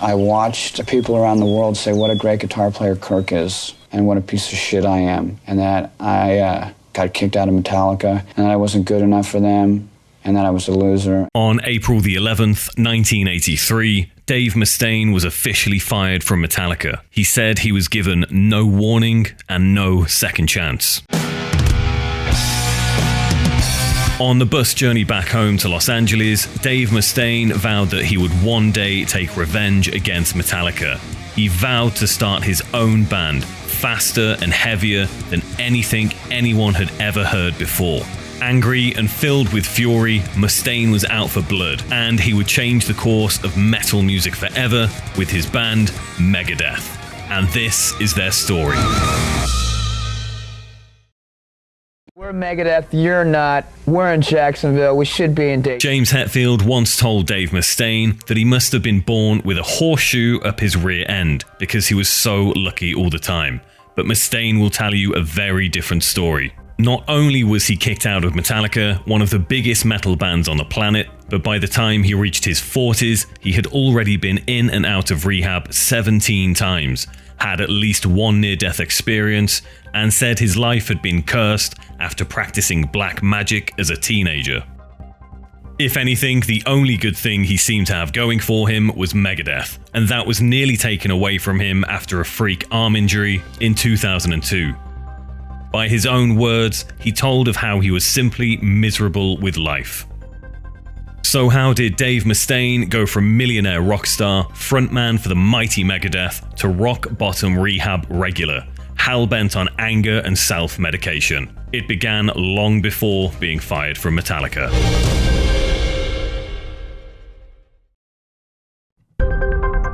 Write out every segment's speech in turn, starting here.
I watched people around the world say what a great guitar player Kirk is and what a piece of shit I am, and that I got kicked out of Metallica and that I wasn't good enough for them and that I was a loser. On April the 11th, 1983, Dave Mustaine was officially fired from Metallica. He said he was given no warning and no second chance. On the bus journey back home to Los Angeles, Dave Mustaine vowed that he would one day take revenge against Metallica. He vowed to start his own band, faster and heavier than anything anyone had ever heard before. Angry and filled with fury, Mustaine was out for blood, and he would change the course of metal music forever with his band, Megadeth. And this is their story. We're Megadeth, you're not. We're in Jacksonville, we should be in Dayton. James Hetfield once told Dave Mustaine that he must have been born with a horseshoe up his rear end because he was so lucky all the time. But Mustaine will tell you a very different story. Not only was he kicked out of Metallica, one of the biggest metal bands on the planet, but by the time he reached his 40s, he had already been in and out of rehab 17 times, had at least one near-death experience, and said his life had been cursed after practicing black magic as a teenager. If anything, the only good thing he seemed to have going for him was Megadeth, and that was nearly taken away from him after a freak arm injury in 2002. By his own words, he told of how he was simply miserable with life. So how did Dave Mustaine go from millionaire rock star, frontman for the mighty Megadeth, to rock-bottom rehab regular, hell-bent on anger and self-medication? It began long before being fired from Metallica.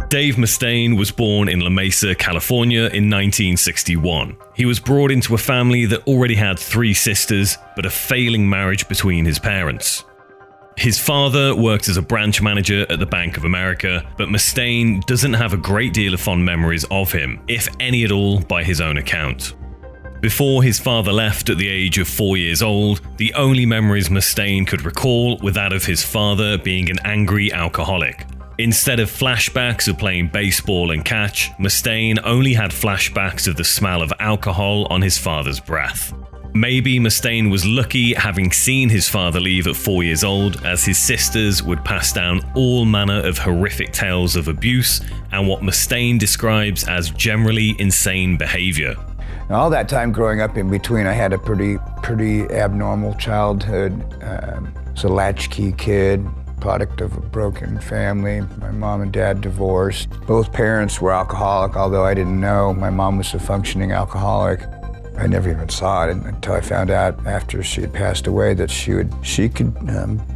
Dave Mustaine was born in La Mesa, California in 1961. He was brought into a family that already had 3 sisters, but a failing marriage between his parents. His father worked as a branch manager at the Bank of America, but Mustaine doesn't have a great deal of fond memories of him, if any at all, by his own account. Before his father left at the age of 4 years old, the only memories Mustaine could recall were that of his father being an angry alcoholic. Instead of flashbacks of playing baseball and catch, Mustaine only had flashbacks of the smell of alcohol on his father's breath. Maybe Mustaine was lucky having seen his father leave at 4 years old, as his sisters would pass down all manner of horrific tales of abuse and what Mustaine describes as generally insane behavior. All that time growing up in between, I had a pretty abnormal childhood. Was a latchkey kid, product of a broken family. My mom and dad divorced. Both parents were alcoholic, although I didn't know. My mom was a functioning alcoholic. I never even saw it until I found out after she had passed away that she could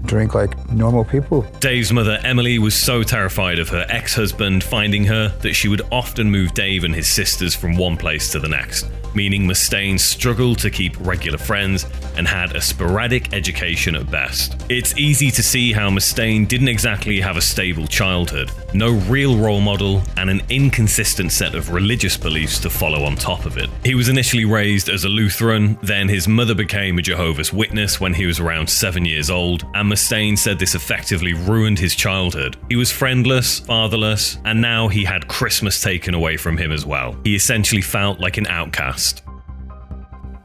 drink like normal people. Dave's mother, Emily, was so terrified of her ex-husband finding her that she would often move Dave and his sisters from one place to the next, meaning Mustaine struggled to keep regular friends and had a sporadic education at best. It's easy to see how Mustaine didn't exactly have a stable childhood, no real role model, and an inconsistent set of religious beliefs to follow on top of it. He was initially raised as a Lutheran, then his mother became a Jehovah's Witness when he was around 7 years old, and Mustaine said this effectively ruined his childhood. He was friendless, fatherless, and now he had Christmas taken away from him as well. He essentially felt like an outcast.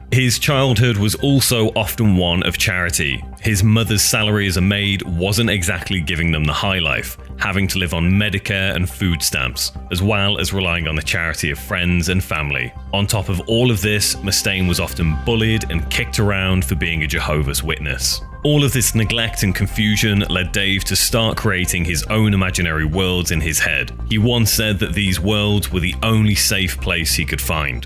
His childhood was also often one of charity. His mother's salary as a maid wasn't exactly giving them the high life, having to live on Medicare and food stamps, as well as relying on the charity of friends and family. On top of all of this, Mustaine was often bullied and kicked around for being a Jehovah's Witness. All of this neglect and confusion led Dave to start creating his own imaginary worlds in his head. He once said that these worlds were the only safe place he could find.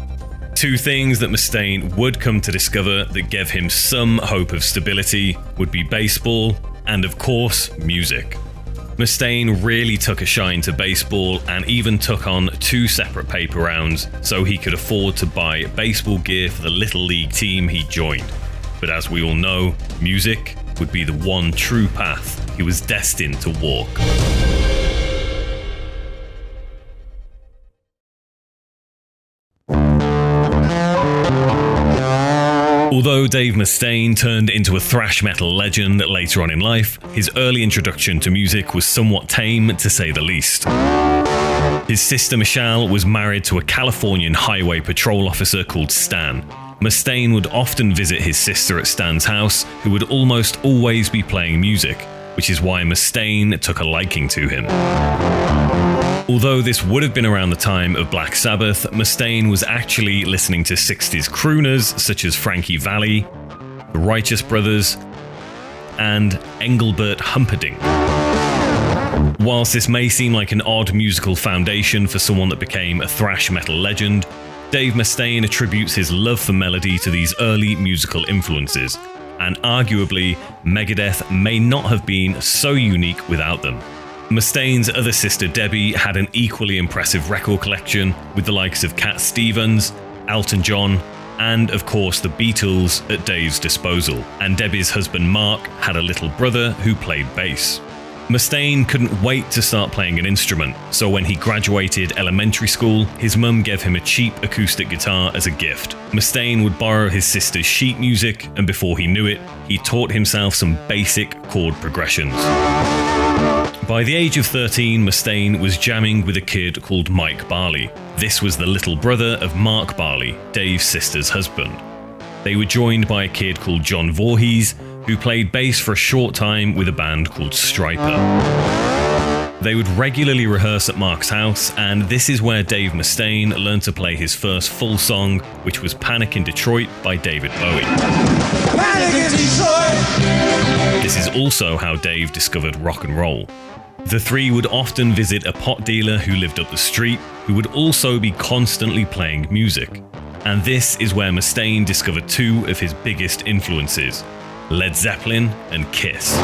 2 things that Mustaine would come to discover that gave him some hope of stability would be baseball and, of course, music. Mustaine really took a shine to baseball and even took on 2 separate paper rounds so he could afford to buy baseball gear for the little league team he joined. But as we all know, music would be the one true path he was destined to walk. Although Dave Mustaine turned into a thrash metal legend later on in life, his early introduction to music was somewhat tame, to say the least. His sister Michelle was married to a Californian highway patrol officer called Stan. Mustaine would often visit his sister at Stan's house, who would almost always be playing music, which is why Mustaine took a liking to him. Although this would have been around the time of Black Sabbath, Mustaine was actually listening to 60s crooners such as Frankie Valli, the Righteous Brothers, and Engelbert Humperdinck. Whilst this may seem like an odd musical foundation for someone that became a thrash metal legend, Dave Mustaine attributes his love for melody to these early musical influences, and arguably, Megadeth may not have been so unique without them. Mustaine's other sister Debbie had an equally impressive record collection with the likes of Cat Stevens, Elton John, and of course the Beatles at Dave's disposal, and Debbie's husband Mark had a little brother who played bass. Mustaine couldn't wait to start playing an instrument, so when he graduated elementary school, his mum gave him a cheap acoustic guitar as a gift. Mustaine would borrow his sister's sheet music, and before he knew it, he taught himself some basic chord progressions. By the age of 13, Mustaine was jamming with a kid called Mike Barley. This was the little brother of Mark Barley, Dave's sister's husband. They were joined by a kid called John Voorhees, who played bass for a short time with a band called Stryper. They would regularly rehearse at Mark's house, and this is where Dave Mustaine learned to play his first full song, which was Panic in Detroit by David Bowie. Panic in Detroit! This is also how Dave discovered rock and roll. The three would often visit a pot dealer who lived up the street, who would also be constantly playing music. And this is where Mustaine discovered two of his biggest influences, Led Zeppelin and Kiss.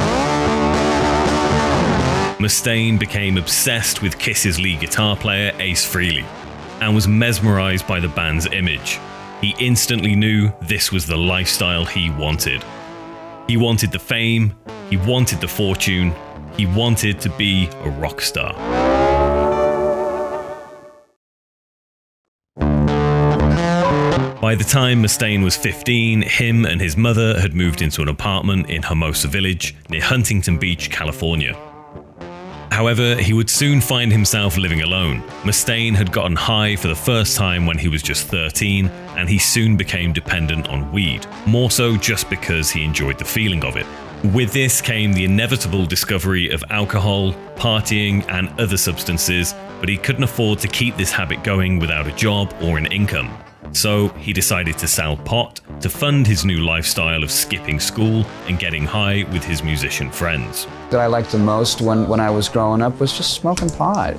Mustaine became obsessed with Kiss's lead guitar player Ace Frehley and was mesmerized by the band's image. He instantly knew this was the lifestyle he wanted. He wanted the fame, he wanted the fortune, he wanted to be a rock star. By the time Mustaine was 15, him and his mother had moved into an apartment in Hermosa Village near Huntington Beach, California. However, he would soon find himself living alone. Mustaine had gotten high for the first time when he was just 13, and he soon became dependent on weed, more so just because he enjoyed the feeling of it. With this came the inevitable discovery of alcohol, partying, and other substances, but he couldn't afford to keep this habit going without a job or an income. So he decided to sell pot to fund his new lifestyle of skipping school and getting high with his musician friends. That I liked the most when I was growing up was just smoking pot.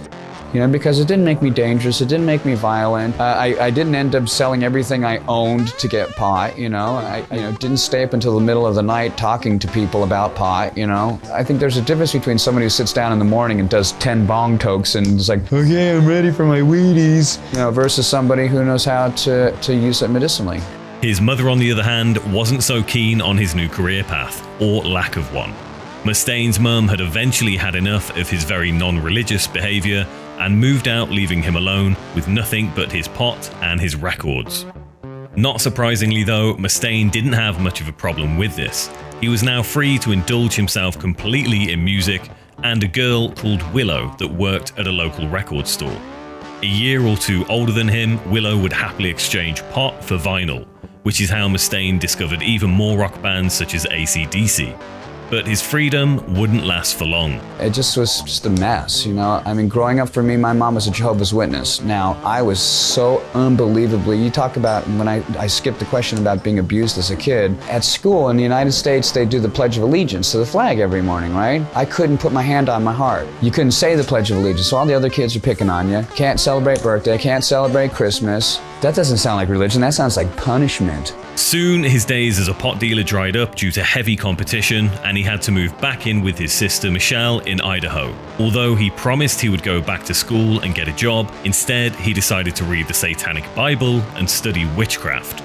You know, because it didn't make me dangerous, it didn't make me violent. I didn't end up selling everything I owned to get pot, you know. I didn't stay up until the middle of the night talking to people about pot, you know. I think there's a difference between somebody who sits down in the morning and does 10 bong tokes and is like, okay, I'm ready for my Wheaties, you know, versus somebody who knows how to use it medicinally. His mother, on the other hand, wasn't so keen on his new career path, or lack of one. Mustaine's mum had eventually had enough of his very non-religious behaviour and moved out, leaving him alone with nothing but his pot and his records. Not surprisingly though, Mustaine didn't have much of a problem with this. He was now free to indulge himself completely in music and a girl called Willow that worked at a local record store. A year or two older than him, Willow would happily exchange pot for vinyl, which is how Mustaine discovered even more rock bands such as AC/DC. But his freedom wouldn't last for long. It just was just a mess, you know? I mean, growing up for me, my mom was a Jehovah's Witness. Now, I was so unbelievably, you talk about when I skipped the question about being abused as a kid. At school in the United States, they do the Pledge of Allegiance to the flag every morning, right? I couldn't put my hand on my heart. You couldn't say the Pledge of Allegiance, so all the other kids are picking on you. Can't celebrate birthday, can't celebrate Christmas. That doesn't sound like religion, that sounds like punishment. Soon, his days as a pot dealer dried up due to heavy competition, and he had to move back in with his sister Michelle in Idaho. Although he promised he would go back to school and get a job, instead he decided to read the Satanic Bible and study witchcraft.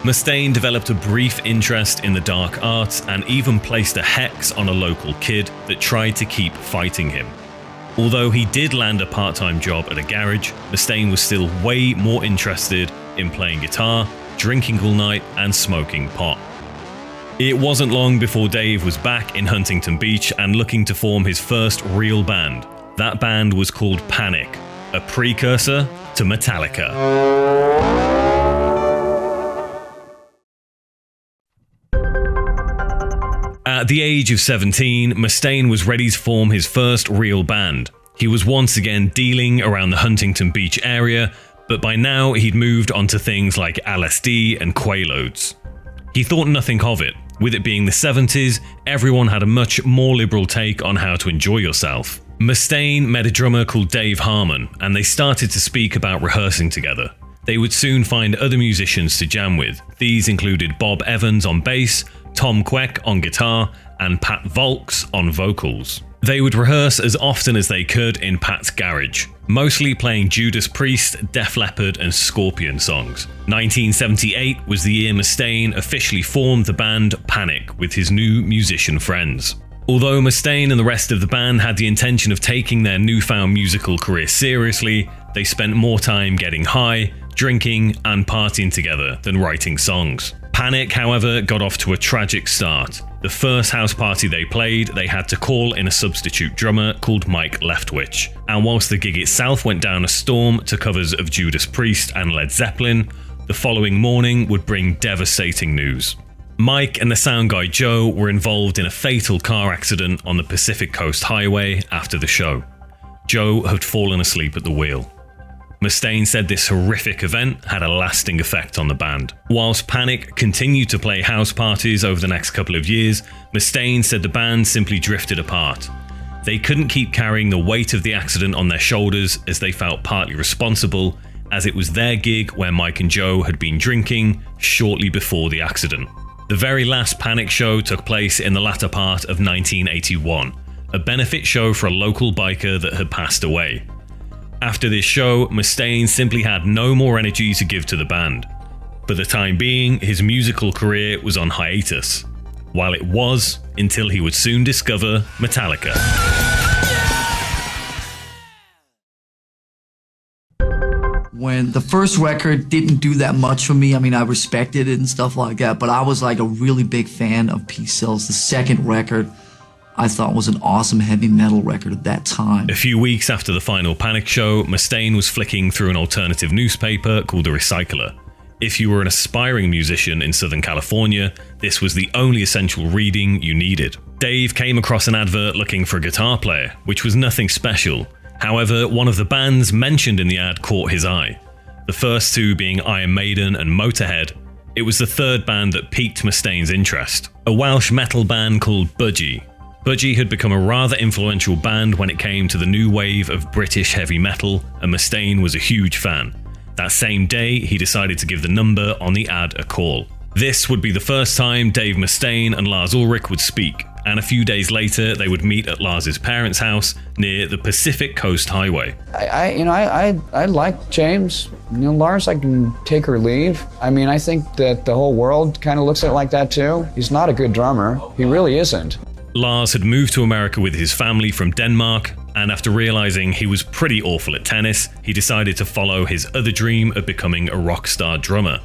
Mustaine developed a brief interest in the dark arts and even placed a hex on a local kid that tried to keep fighting him. Although he did land a part-time job at a garage, Mustaine was still way more interested in playing guitar drinking all night, and smoking pot. It wasn't long before Dave was back in Huntington Beach and looking to form his first real band. That band was called Panic, a precursor to Metallica. At the age of 17, Mustaine was ready to form his first real band. He was once again dealing around the Huntington Beach area, but by now he'd moved on to things like LSD and Quaaludes. He thought nothing of it. With it being the 70s, everyone had a much more liberal take on how to enjoy yourself. Mustaine met a drummer called Dave Harmon, and they started to speak about rehearsing together. They would soon find other musicians to jam with. These included Bob Evans on bass, Tom Queck on guitar, and Pat Volks on vocals. They would rehearse as often as they could in Pat's garage, mostly playing Judas Priest, Def Leppard, and Scorpion songs. 1978 was the year Mustaine officially formed the band Panic with his new musician friends. Although Mustaine and the rest of the band had the intention of taking their newfound musical career seriously, they spent more time getting high, drinking, and partying together than writing songs. Panic, however, got off to a tragic start. The first house party they played, they had to call in a substitute drummer called Mike Leftwich. And whilst the gig itself went down a storm to covers of Judas Priest and Led Zeppelin, the following morning would bring devastating news. Mike and the sound guy Joe were involved in a fatal car accident on the Pacific Coast Highway after the show. Joe had fallen asleep at the wheel. Mustaine said this horrific event had a lasting effect on the band. Whilst Panic continued to play house parties over the next couple of years, Mustaine said the band simply drifted apart. They couldn't keep carrying the weight of the accident on their shoulders as they felt partly responsible, as it was their gig where Mike and Joe had been drinking shortly before the accident. The very last Panic show took place in the latter part of 1981, a benefit show for a local biker that had passed away. After this show, Mustaine simply had no more energy to give to the band. For the time being, his musical career was on hiatus. While it was, until he would soon discover Metallica. When the first record didn't do that much for me, I mean, I respected it and stuff like that, but I was like a really big fan of Peace Sells. The second record I thought was an awesome heavy metal record at that time. A few weeks after the final Panic show, Mustaine was flicking through an alternative newspaper called The Recycler. If you were an aspiring musician in Southern California, this was the only essential reading you needed. Dave came across an advert looking for a guitar player, which was nothing special. However, one of the bands mentioned in the ad caught his eye. The first two being Iron Maiden and Motorhead. It was the third band that piqued Mustaine's interest, a Welsh metal band called Budgie. Budgie had become a rather influential band when it came to the new wave of British heavy metal, and Mustaine was a huge fan. That same day, he decided to give the number on the ad a call. This would be the first time Dave Mustaine and Lars Ulrich would speak, and a few days later they would meet at Lars's parents' house near the Pacific Coast Highway. I like James. Lars, I can take or leave. I mean, I think that the whole world kind of looks at it like that too. He's not a good drummer. He really isn't. Lars had moved to America with his family from Denmark, and after realizing he was pretty awful at tennis, he decided to follow his other dream of becoming a rock star drummer.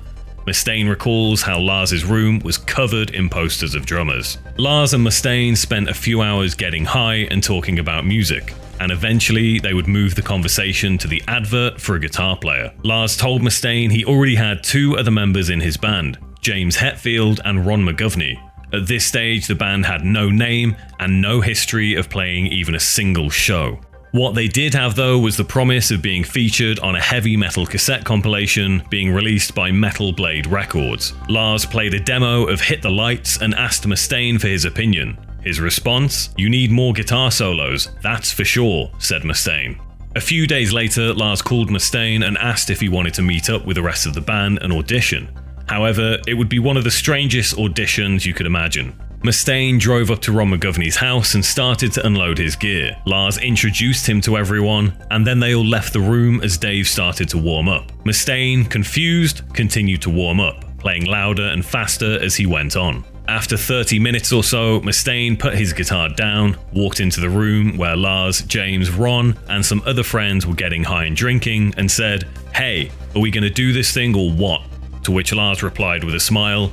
Mustaine recalls how Lars's room was covered in posters of drummers. Lars and Mustaine spent a few hours getting high and talking about music, and eventually they would move the conversation to the advert for a guitar player. Lars told Mustaine he already had two other members in his band, James Hetfield and Ron McGovney. At this stage, the band had no name and no history of playing even a single show. What they did have though was the promise of being featured on a heavy metal cassette compilation being released by Metal Blade Records. Lars played a demo of Hit the Lights and asked Mustaine for his opinion. His response? "You need more guitar solos, that's for sure," said Mustaine. A few days later, Lars called Mustaine and asked if he wanted to meet up with the rest of the band and audition. However, it would be one of the strangest auditions you could imagine. Mustaine drove up to Ron McGovney's house and started to unload his gear. Lars introduced him to everyone, and then they all left the room as Dave started to warm up. Mustaine, confused, continued to warm up, playing louder and faster as he went on. After 30 minutes or so, Mustaine put his guitar down, walked into the room where Lars, James, Ron, and some other friends were getting high and drinking, and said, "Hey, are we gonna do this thing or what? to which Lars replied with a smile,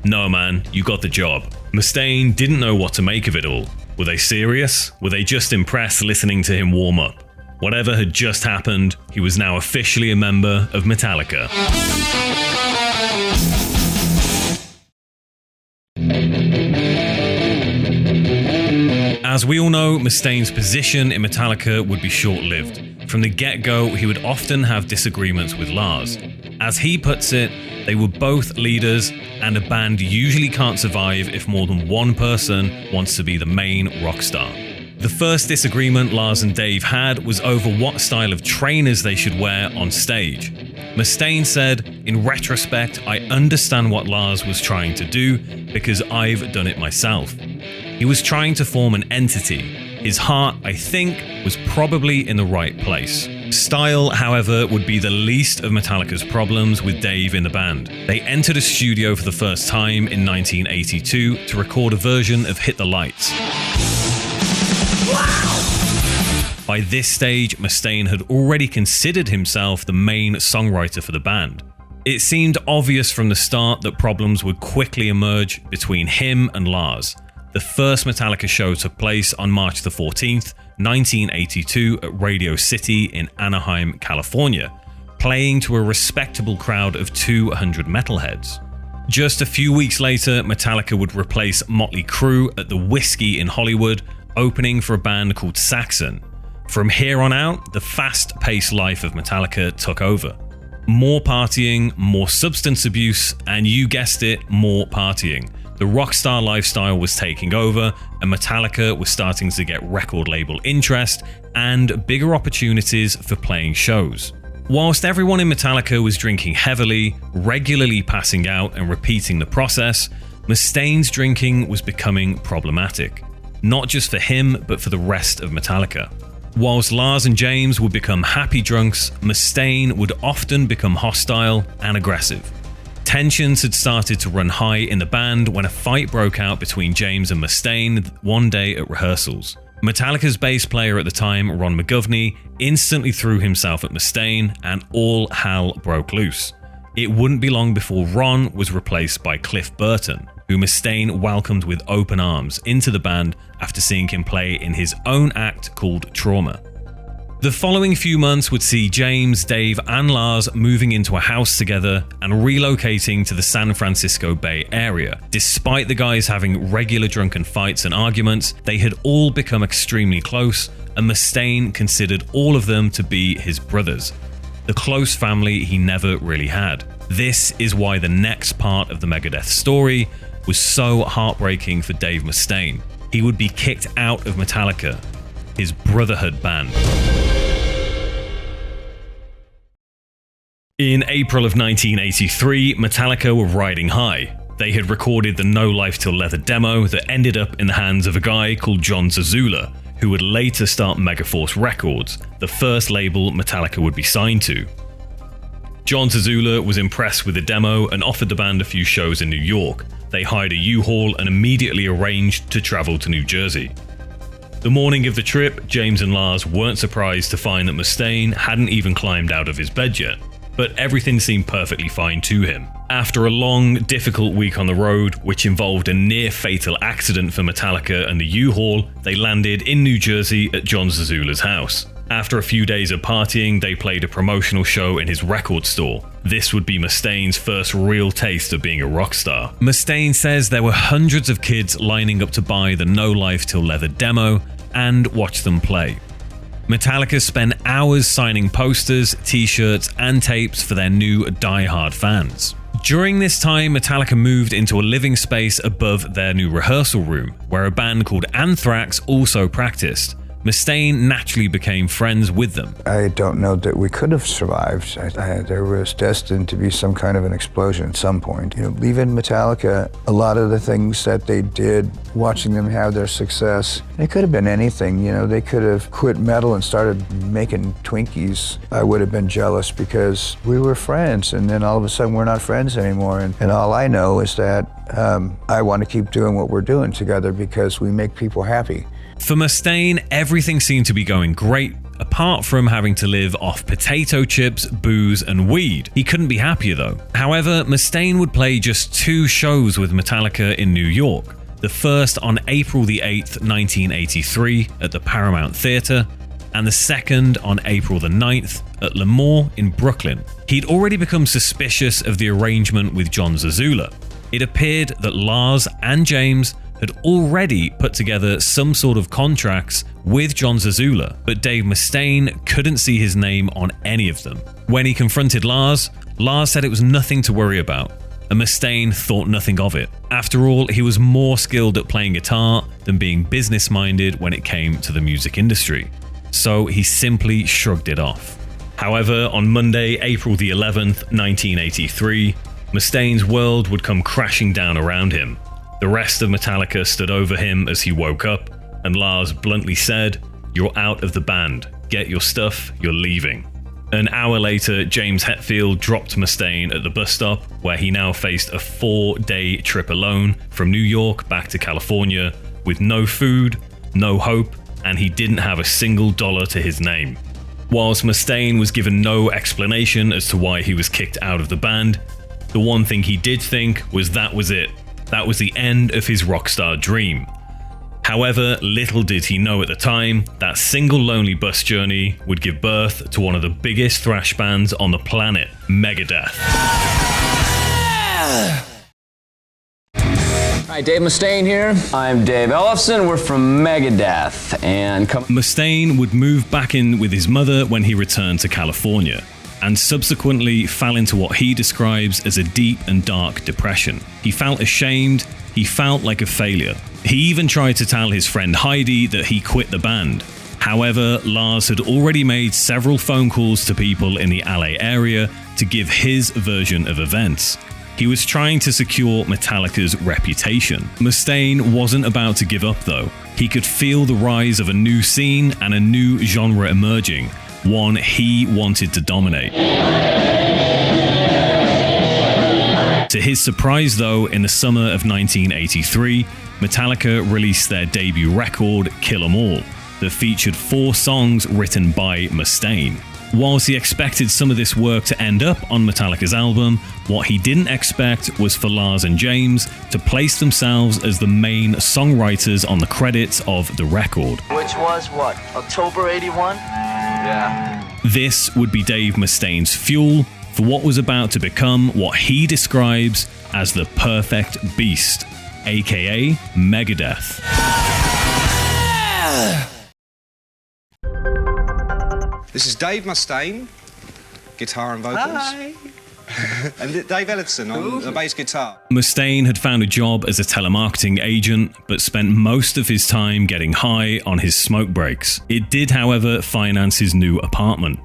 "No man, you got the job." Mustaine didn't know what to make of it all. Were they serious? Were they just impressed listening to him warm up? Whatever had just happened, he was now officially a member of Metallica. As we all know, Mustaine's position in Metallica would be short-lived. From the get-go, he would often have disagreements with Lars. As he puts it, they were both leaders, and a band usually can't survive if more than one person wants to be the main rock star. The first disagreement Lars and Dave had was over what style of trainers they should wear on stage. Mustaine said, "In retrospect, I understand what Lars was trying to do because I've done it myself. He was trying to form an entity. His heart, I think, was probably in the right place." Style, however, would be the least of Metallica's problems with Dave in the band. They entered a studio for the first time in 1982 to record a version of Hit the Lights. By this stage, Mustaine had already considered himself the main songwriter for the band. It seemed obvious from the start that problems would quickly emerge between him and Lars. The first Metallica show took place on March the 14th, 1982 at Radio City in Anaheim, California, playing to a respectable crowd of 200 metalheads. Just a few weeks later, Metallica would replace Motley Crue at the Whiskey in Hollywood, opening for a band called Saxon. From here on out, the fast-paced life of Metallica took over. More partying, more substance abuse, and you guessed it, more partying. The rockstar lifestyle was taking over, and Metallica was starting to get record label interest and bigger opportunities for playing shows. Whilst everyone in Metallica was drinking heavily, regularly passing out and repeating the process, Mustaine's drinking was becoming problematic. Not just for him, but for the rest of Metallica. Whilst Lars and James would become happy drunks, Mustaine would often become hostile and aggressive. Tensions had started to run high in the band when a fight broke out between James and Mustaine one day at rehearsals. Metallica's bass player at the time, Ron McGovney, instantly threw himself at Mustaine and all hell broke loose. It wouldn't be long before Ron was replaced by Cliff Burton, who Mustaine welcomed with open arms into the band after seeing him play in his own act called Trauma. The following few months would see James, Dave and Lars moving into a house together and relocating to the San Francisco Bay Area. Despite the guys having regular drunken fights and arguments, they had all become extremely close, and Mustaine considered all of them to be his brothers. The close family he never really had. This is why the next part of the Megadeth story was so heartbreaking for Dave Mustaine. He would be kicked out of Metallica, his brotherhood band. In April of 1983, Metallica were riding high. They had recorded the No Life Till Leather demo that ended up in the hands of a guy called John Zazula, who would later start Megaforce Records, the first label Metallica would be signed to. John Zazula was impressed with the demo and offered the band a few shows in New York. They hired a U-Haul and immediately arranged to travel to New Jersey. The morning of the trip, James and Lars weren't surprised to find that Mustaine hadn't even climbed out of his bed yet, but everything seemed perfectly fine to him. After a long, difficult week on the road, which involved a near-fatal accident for Metallica and the U-Haul, they landed in New Jersey at John Zazula's house. After a few days of partying, they played a promotional show in his record store. This would be Mustaine's first real taste of being a rock star. Mustaine says there were hundreds of kids lining up to buy the No Life Till Leather demo and watch them play. Metallica spent hours signing posters, t-shirts and tapes for their new die-hard fans. During this time, Metallica moved into a living space above their new rehearsal room, where a band called Anthrax also practiced. Mustaine naturally became friends with them. I don't know that we could have survived. There was destined to be some kind of an explosion at some point. Leaving Metallica, a lot of the things that they did, watching them have their success, it could have been anything. They could have quit metal and started making Twinkies. I would have been jealous because we were friends, and then all of a sudden we're not friends anymore. And all I know is that I want to keep doing what we're doing together because we make people happy. For Mustaine, everything seemed to be going great, apart from having to live off potato chips, booze, and weed. He couldn't be happier though. However, Mustaine would play just 2 shows with Metallica in New York. The first on April the 8th, 1983 at the Paramount Theatre, and the second on April the 9th at Memoir in Brooklyn. He'd already become suspicious of the arrangement with John Zazula. It appeared that Lars and James had already put together some sort of contracts with John Zazula, but Dave Mustaine couldn't see his name on any of them. When he confronted Lars said it was nothing to worry about, and Mustaine thought nothing of it. After all, he was more skilled at playing guitar than being business-minded when it came to the music industry, so he simply shrugged it off. However, on Monday, April the 11th, 1983, Mustaine's world would come crashing down around him. The rest of Metallica stood over him as he woke up, and Lars bluntly said, "You're out of the band. Get your stuff, you're leaving." An hour later, James Hetfield dropped Mustaine at the bus stop, where he now faced a 4-day trip alone from New York back to California, with no food, no hope, and he didn't have a single dollar to his name. Whilst Mustaine was given no explanation as to why he was kicked out of the band, the one thing he did think was that was it. That was the end of his rockstar dream. However, little did he know at the time that single lonely bus journey would give birth to one of the biggest thrash bands on the planet, Megadeth. Hi, Dave Mustaine here. I'm Dave Ellefson. We're from Megadeth, and Mustaine would move back in with his mother when he returned to California, and subsequently fell into what he describes as a deep and dark depression. He felt ashamed, he felt like a failure. He even tried to tell his friend Heidi that he quit the band. However, Lars had already made several phone calls to people in the LA area to give his version of events. He was trying to secure Metallica's reputation. Mustaine wasn't about to give up though. He could feel the rise of a new scene and a new genre emerging, one he wanted to dominate. To his surprise though, in the summer of 1983, Metallica released their debut record, Kill 'Em All, that featured 4 songs written by Mustaine. Whilst he expected some of this work to end up on Metallica's album, what he didn't expect was for Lars and James to place themselves as the main songwriters on the credits of the record. Which was what, October 81? Yeah. This would be Dave Mustaine's fuel for what was about to become what he describes as the perfect beast, aka Megadeth. This is Dave Mustaine, guitar and vocals. Hi. And Dave Ellefson on the bass guitar. Mustaine had found a job as a telemarketing agent, but spent most of his time getting high on his smoke breaks. It did, however, finance his new apartment.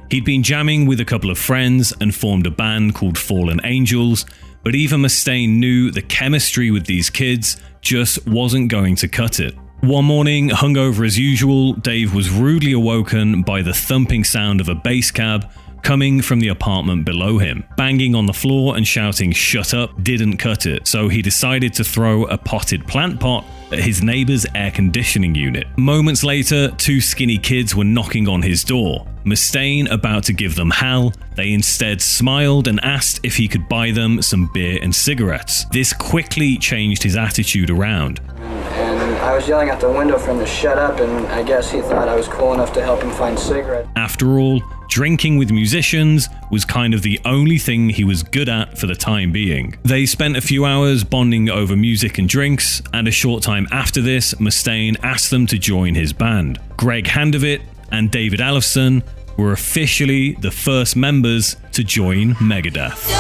He'd been jamming with a couple of friends and formed a band called Fallen Angels, but even Mustaine knew the chemistry with these kids just wasn't going to cut it. One morning, hungover as usual, Dave was rudely awoken by the thumping sound of a bass cab coming from the apartment below him. Banging on the floor and shouting "shut up" didn't cut it, so he decided to throw a potted plant pot at his neighbor's air conditioning unit. Moments later, 2 skinny kids were knocking on his door. Mustaine about to give them hell, they instead smiled and asked if he could buy them some beer and cigarettes. This quickly changed his attitude around. I was yelling out the window for him to shut up, and I guess he thought I was cool enough to help him find cigarettes. After all, drinking with musicians was kind of the only thing he was good at for the time being. They spent a few hours bonding over music and drinks, and a short time after this, Mustaine asked them to join his band. Greg Handovit and David Ellefson were officially the first members to join Megadeth.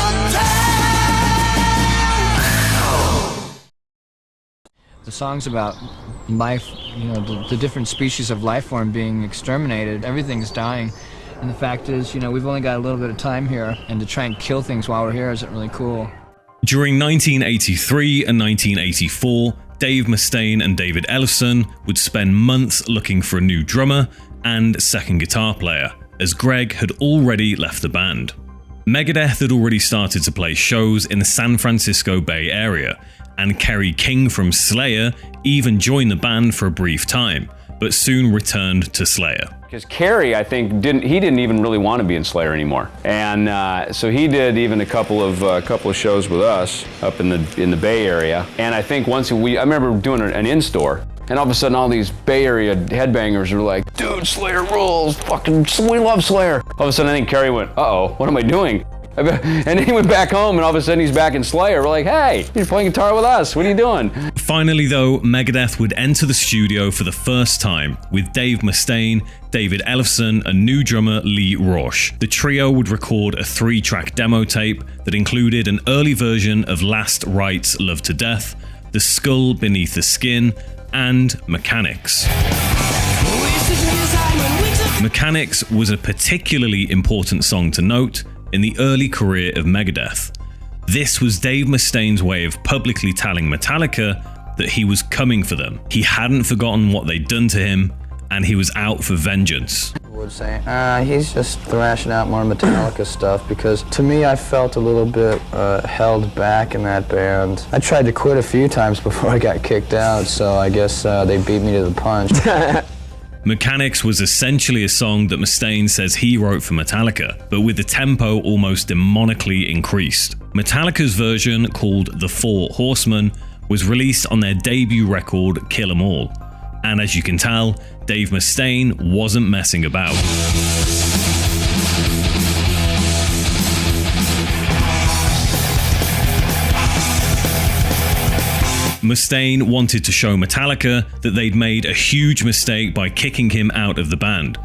The song's about life, the different species of life form being exterminated. Everything's dying. And the fact is, we've only got a little bit of time here, and to try and kill things while we're here isn't really cool. During 1983 and 1984, Dave Mustaine and David Ellefson would spend months looking for a new drummer and second guitar player, as Greg had already left the band. Megadeth had already started to play shows in the San Francisco Bay Area, and Kerry King from Slayer even joined the band for a brief time, but soon returned to Slayer. Because Kerry, I think, didn't even really want to be in Slayer anymore, and so he did even a couple of shows with us up in the Bay Area. And I think I remember doing an in-store, and all of a sudden all these Bay Area headbangers were like, "Dude, Slayer rules! Fucking, we love Slayer!" All of a sudden I think Kerry went, "Uh-oh, what am I doing?" And then he went back home, and all of a sudden he's back in Slayer. We're like, "Hey, you're playing guitar with us. What are you doing?" Finally, though, Megadeth would enter the studio for the first time with Dave Mustaine, David Ellefson, and new drummer Lee Rausch. The trio would record a 3-track demo tape that included an early version of Last Rites Love to Death, The Skull Beneath the Skin, and Mechanics. Mechanics was a particularly important song to note in the early career of Megadeth. This was Dave Mustaine's way of publicly telling Metallica that he was coming for them. He hadn't forgotten what they'd done to him, and he was out for vengeance. Would say, he's just thrashing out more Metallica stuff, because to me I felt a little bit held back in that band. I tried to quit a few times before I got kicked out, so I guess they beat me to the punch. Mechanics was essentially a song that Mustaine says he wrote for Metallica, but with the tempo almost demonically increased. Metallica's version, called The Four Horsemen, was released on their debut record, Kill 'Em All. And as you can tell, Dave Mustaine wasn't messing about. Mustaine wanted to show Metallica that they'd made a huge mistake by kicking him out of the band,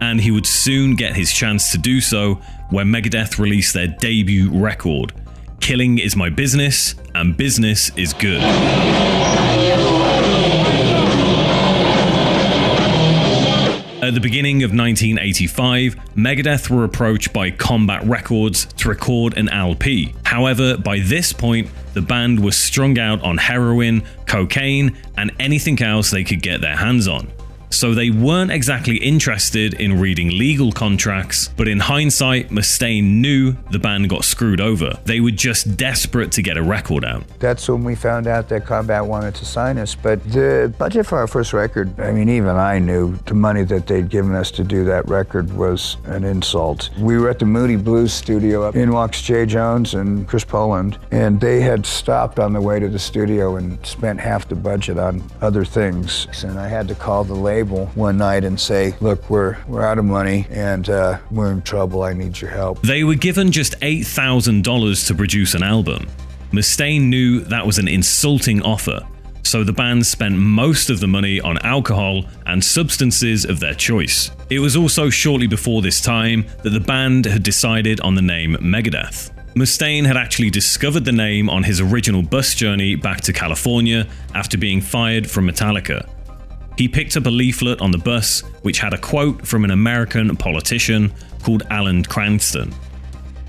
and he would soon get his chance to do so when Megadeth released their debut record, Killing Is My Business and Business Is Good. At the beginning of 1985, Megadeth were approached by Combat Records to record an LP. However, by this point, the band was strung out on heroin, cocaine, and anything else they could get their hands on. So they weren't exactly interested in reading legal contracts, but in hindsight, Mustaine knew the band got screwed over. They were just desperate to get a record out. That's when we found out that Combat wanted to sign us. But the budget for our first record, I mean, even I knew the money that they'd given us to do that record was an insult. We were at the Moody Blues studio up in walks Jay Jones and Chris Poland, and they had stopped on the way to the studio and spent half the budget on other things. And I had to call the label one night and say, "Look, we're out of money and we're in trouble. I need your help." They were given just $8,000 to produce an album. Mustaine knew that was an insulting offer, so the band spent most of the money on alcohol and substances of their choice. It was also shortly before this time that the band had decided on the name Megadeth. Mustaine had actually discovered the name on his original bus journey back to California after being fired from Metallica. He picked up a leaflet on the bus which had a quote from an American politician called Alan Cranston.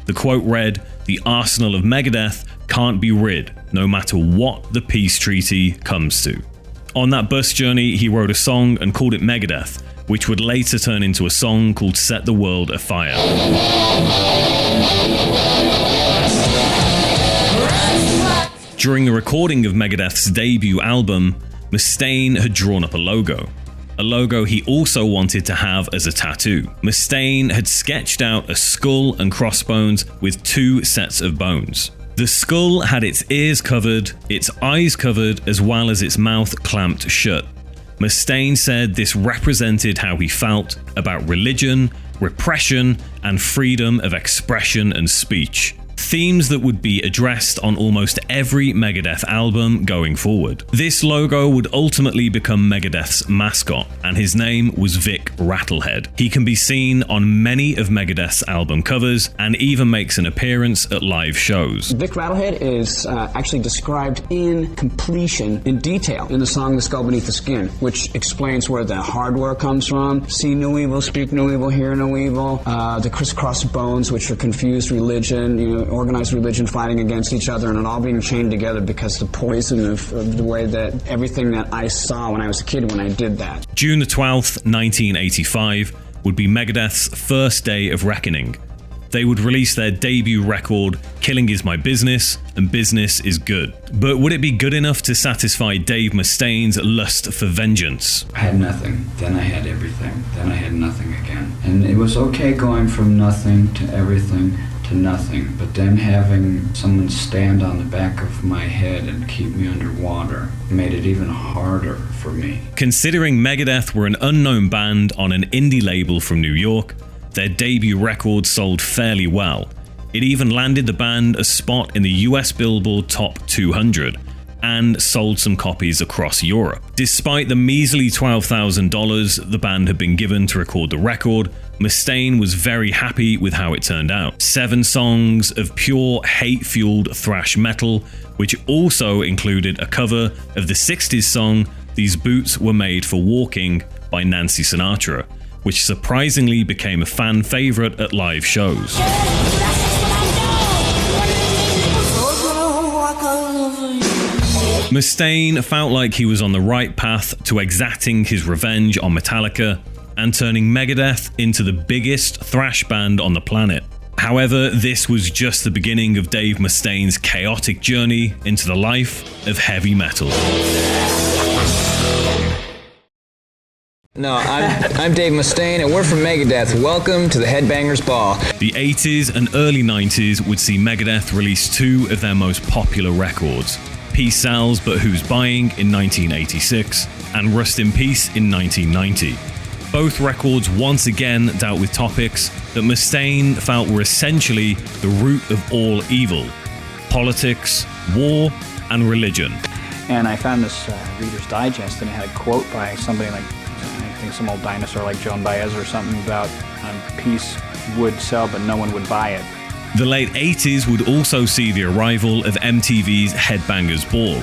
The quote read, "The arsenal of Megadeth can't be rid, no matter what the peace treaty comes to." On that bus journey, he wrote a song and called it Megadeth, which would later turn into a song called Set the World Afire. During the recording of Megadeth's debut album, Mustaine had drawn up a logo he also wanted to have as a tattoo. Mustaine had sketched out a skull and crossbones with 2 sets of bones. The skull had its ears covered, its eyes covered, as well as its mouth clamped shut. Mustaine said this represented how he felt about religion, repression, and freedom of expression and speech. Themes that would be addressed on almost every Megadeth album going forward. This logo would ultimately become Megadeth's mascot, and his name was Vic Rattlehead. He can be seen on many of Megadeth's album covers and even makes an appearance at live shows. Vic Rattlehead is actually described in completion, in detail, in the song The Skull Beneath the Skin, which explains where the hardware comes from. See no evil, speak no evil, hear no evil. The crisscross bones, which are confused religion, organized religion fighting against each other, and it all being chained together because the poison of the way that everything that I saw when I was a kid when I did that. June the 12th, 1985 would be Megadeth's first day of reckoning. they would release their debut record, Killing Is My Business, and Business Is Good. But would it be good enough to satisfy Dave Mustaine's lust for vengeance? I had nothing, then I had everything, then I had nothing again. And it was okay going from nothing to everything to nothing, but then having someone stand on the back of my head and keep me underwater made it even harder for me. Considering Megadeth were an unknown band on an indie label from New York, their debut record sold fairly well. It even landed the band a spot in the US Billboard Top 200 and sold some copies across Europe. Despite the measly $12,000 the band had been given to record the record, Mustaine was very happy with how it turned out. 7 songs of pure hate-fueled thrash metal, which also included a cover of the 60s song These Boots Were Made for Walking by Nancy Sinatra, which surprisingly became a fan favorite at live shows. Mustaine felt like he was on the right path to exacting his revenge on Metallica and turning Megadeth into the biggest thrash band on the planet. However, this was just the beginning of Dave Mustaine's chaotic journey into the life of heavy metal. No, I'm Dave Mustaine, and we're from Megadeth. Welcome to the Headbangers Ball. The 80s and early 90s would see Megadeth release 2 of their most popular records, Peace Sells But Who's Buying in 1986 and Rust in Peace in 1990. Both records once again dealt with topics that Mustaine felt were essentially the root of all evil: politics, war, and religion. And I found this Reader's Digest, and it had a quote by somebody like, I think some old dinosaur like Joan Baez or something about peace would sell, but no one would buy it. The late 80s would also see the arrival of MTV's Headbangers Ball,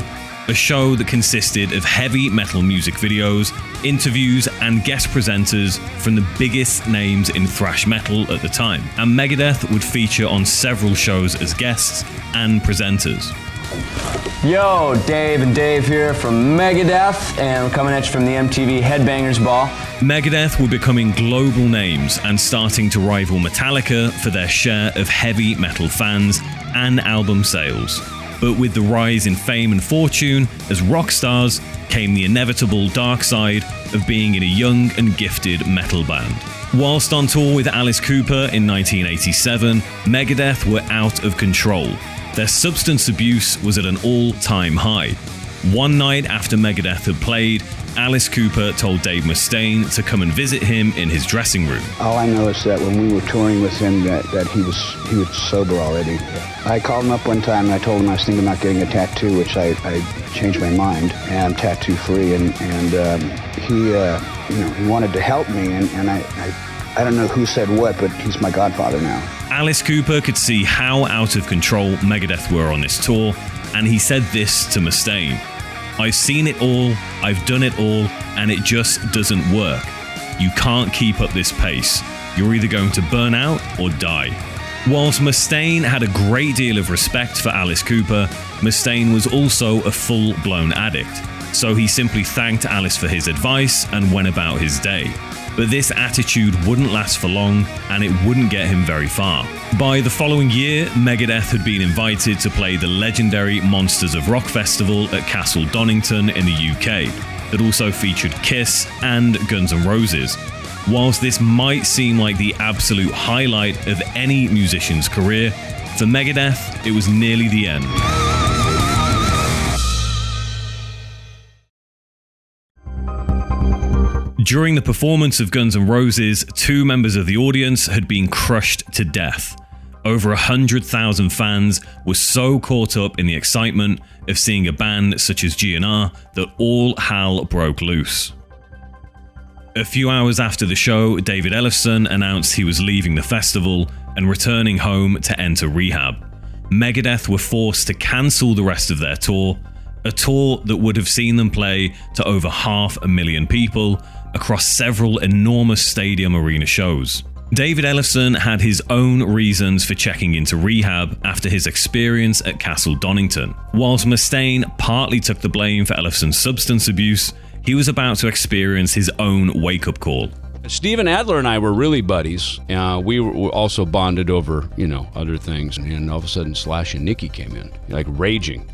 a show that consisted of heavy metal music videos, interviews, and guest presenters from the biggest names in thrash metal at the time. And Megadeth would feature on several shows as guests and presenters. Yo, Dave and Dave here from Megadeth, and I'm coming at you from the MTV Headbangers Ball. Megadeth were becoming global names and starting to rival Metallica for their share of heavy metal fans and album sales. But with the rise in fame and fortune as rock stars came the inevitable dark side of being in a young and gifted metal band. Whilst on tour with Alice Cooper in 1987, Megadeth were out of control. Their substance abuse was at an all-time high. One night after Megadeth had played, Alice Cooper told Dave Mustaine to come and visit him in his dressing room. All I know is that when we were touring with him, that he was sober already. I called him up one time and I told him I was thinking about getting a tattoo, which I changed my mind, and I'm tattoo-free, and he wanted to help me, and I don't know who said what, but he's my godfather now. Alice Cooper could see how out of control Megadeth were on this tour, and he said this to Mustaine: "I've seen it all, I've done it all, and it just doesn't work. You can't keep up this pace. You're either going to burn out or die." Whilst Mustaine had a great deal of respect for Alice Cooper, Mustaine was also a full-blown addict, so he simply thanked Alice for his advice and went about his day. But this attitude wouldn't last for long, and it wouldn't get him very far. By the following year, Megadeth had been invited to play the legendary Monsters of Rock festival at Castle Donington in the UK, that also featured Kiss and Guns N' Roses. Whilst this might seem like the absolute highlight of any musician's career, for Megadeth, it was nearly the end. During the performance of Guns N' Roses, 2 members of the audience had been crushed to death. Over 100,000 fans were so caught up in the excitement of seeing a band such as GNR that all hell broke loose. A few hours after the show, David Ellefson announced he was leaving the festival and returning home to enter rehab. Megadeth were forced to cancel the rest of their tour, a tour that would have seen them play to over 500,000 people across several enormous stadium arena shows. David Ellefson had his own reasons for checking into rehab after his experience at Castle Donington. Whilst Mustaine partly took the blame for Ellefson's substance abuse, he was about to experience his own wake-up call. Steven Adler and I were really buddies. We were also bonded over, other things. And all of a sudden, Slash and Nicky came in, like raging,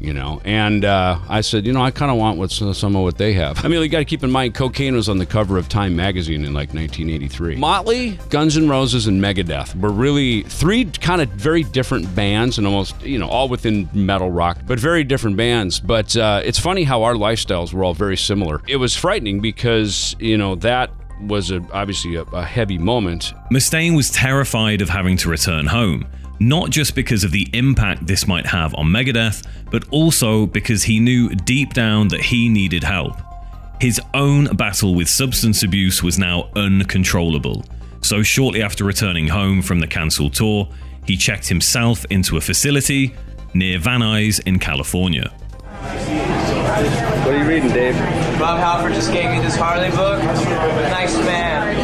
And I said, I kind of want some of what they have. I mean, you got to keep in mind, Cocaine was on the cover of Time magazine in like 1983. Motley, Guns N' Roses, and Megadeth were really three kind of very different bands, and almost, all within metal rock, but very different bands. But it's funny how our lifestyles were all very similar. It was frightening because, that was obviously a heavy moment. Mustaine was terrified of having to return home, not just because of the impact this might have on Megadeth, but also because he knew deep down that he needed help. His own battle with substance abuse was now uncontrollable. So shortly after returning home from the cancelled tour, he checked himself into a facility near Van Nuys in California. What are you reading, Dave? Rob Halford just gave me this Harley book. Nice man.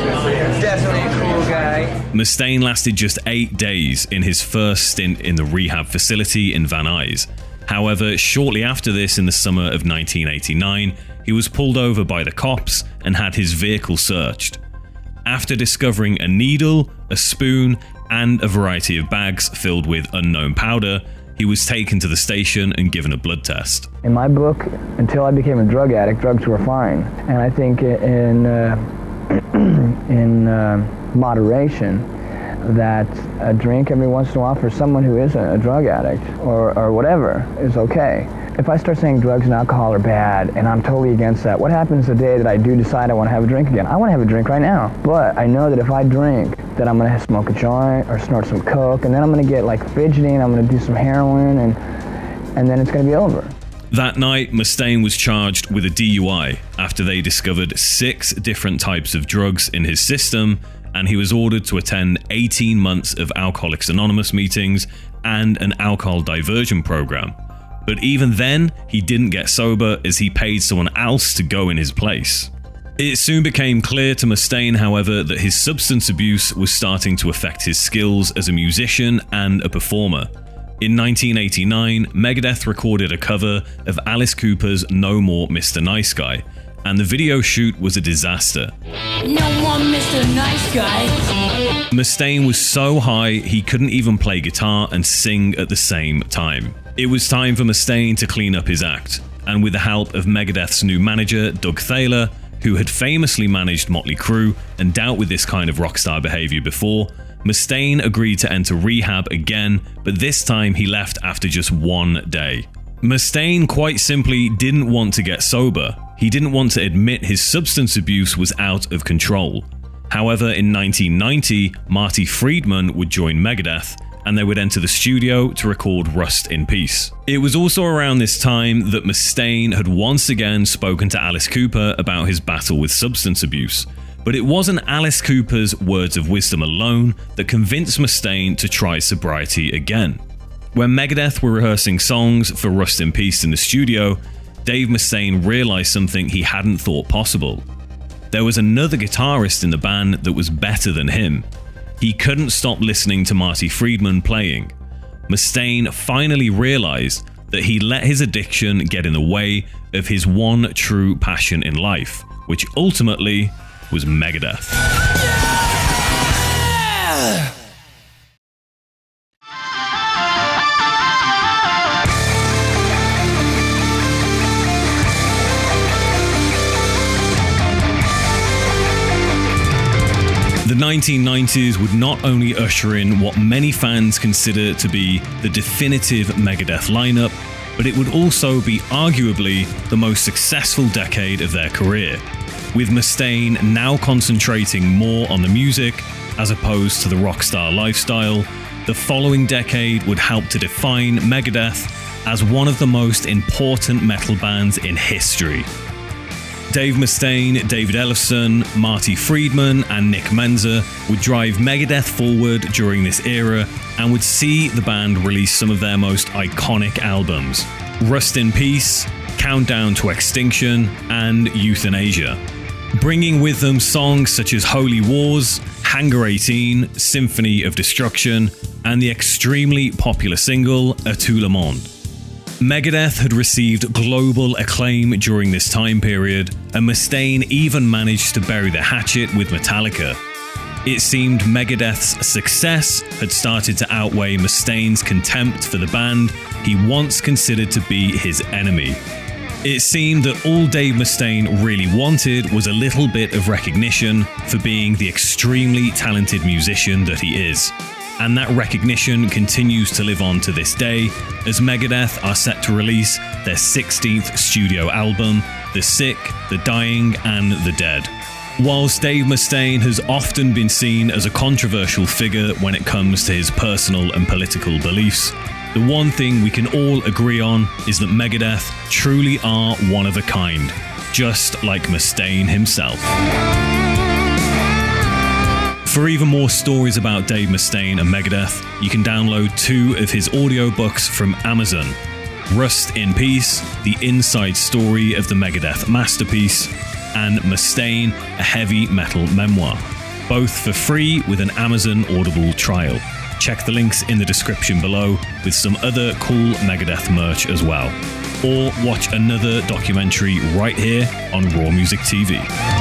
Definitely a cool guy. Mustaine lasted just 8 days in his first stint in the rehab facility in Van Nuys. However, shortly after this, in the summer of 1989, he was pulled over by the cops and had his vehicle searched. After discovering a needle, a spoon, and a variety of bags filled with unknown powder, he was taken to the station and given a blood test. In my book, until I became a drug addict, drugs were fine. And I think in moderation, that a drink every once in a while for someone who isn't a drug addict or whatever is okay. If I start saying drugs and alcohol are bad and I'm totally against that, what happens the day that I do decide I want to have a drink again? I want to have a drink right now. But I know that if I drink, that I'm going to smoke a joint or snort some coke, and then I'm going to get like fidgety and I'm going to do some heroin, and then it's going to be over. That night, Mustaine was charged with a DUI after they discovered 6 different types of drugs in his system, and he was ordered to attend 18 months of Alcoholics Anonymous meetings and an alcohol diversion program. But even then, he didn't get sober as he paid someone else to go in his place. It soon became clear to Mustaine, however, that his substance abuse was starting to affect his skills as a musician and a performer. In 1989, Megadeth recorded a cover of Alice Cooper's No More Mr. Nice Guy, and the video shoot was a disaster. No more Mr. Nice Guy. Mustaine was so high he couldn't even play guitar and sing at the same time. It was time for Mustaine to clean up his act, and with the help of Megadeth's new manager, Doug Thaler, who had famously managed Motley Crue and dealt with this kind of rockstar behavior before, Mustaine agreed to enter rehab again, but this time he left after just 1 day. Mustaine quite simply didn't want to get sober. He didn't want to admit his substance abuse was out of control. However, in 1990, Marty Friedman would join Megadeth, and they would enter the studio to record Rust in Peace. It was also around this time that Mustaine had once again spoken to Alice Cooper about his battle with substance abuse. But it wasn't Alice Cooper's words of wisdom alone that convinced Mustaine to try sobriety again. When Megadeth were rehearsing songs for Rust in Peace in the studio, Dave Mustaine realized something he hadn't thought possible. There was another guitarist in the band that was better than him. He couldn't stop listening to Marty Friedman playing. Mustaine finally realized that he let his addiction get in the way of his one true passion in life, which ultimately was Megadeth. Yeah! The 1990s would not only usher in what many fans consider to be the definitive Megadeth lineup, but it would also be arguably the most successful decade of their career, with Mustaine now concentrating more on the music as opposed to the rockstar lifestyle. The following decade would help to define Megadeth as one of the most important metal bands in history. Dave Mustaine, David Ellefson, Marty Friedman, and Nick Menza would drive Megadeth forward during this era and would see the band release some of their most iconic albums: Rust in Peace, Countdown to Extinction, and Euthanasia, bringing with them songs such as Holy Wars, Hangar 18, Symphony of Destruction, and the extremely popular single A Tout le Monde. Megadeth had received global acclaim during this time period, and Mustaine even managed to bury the hatchet with Metallica. It seemed Megadeth's success had started to outweigh Mustaine's contempt for the band he once considered to be his enemy. It seemed that all Dave Mustaine really wanted was a little bit of recognition for being the extremely talented musician that he is. And that recognition continues to live on to this day, as Megadeth are set to release their 16th studio album, The Sick, The Dying and The Dead. Whilst Dave Mustaine has often been seen as a controversial figure when it comes to his personal and political beliefs, the one thing we can all agree on is that Megadeth truly are one of a kind, just like Mustaine himself. For even more stories about Dave Mustaine and Megadeth, you can download 2 of his audiobooks from Amazon: Rust in Peace, the inside story of the Megadeth masterpiece, and Mustaine, a heavy metal memoir, both for free with an Amazon Audible trial. Check the links in the description below with some other cool Megadeth merch as well. Or watch another documentary right here on RAWMUSICTV.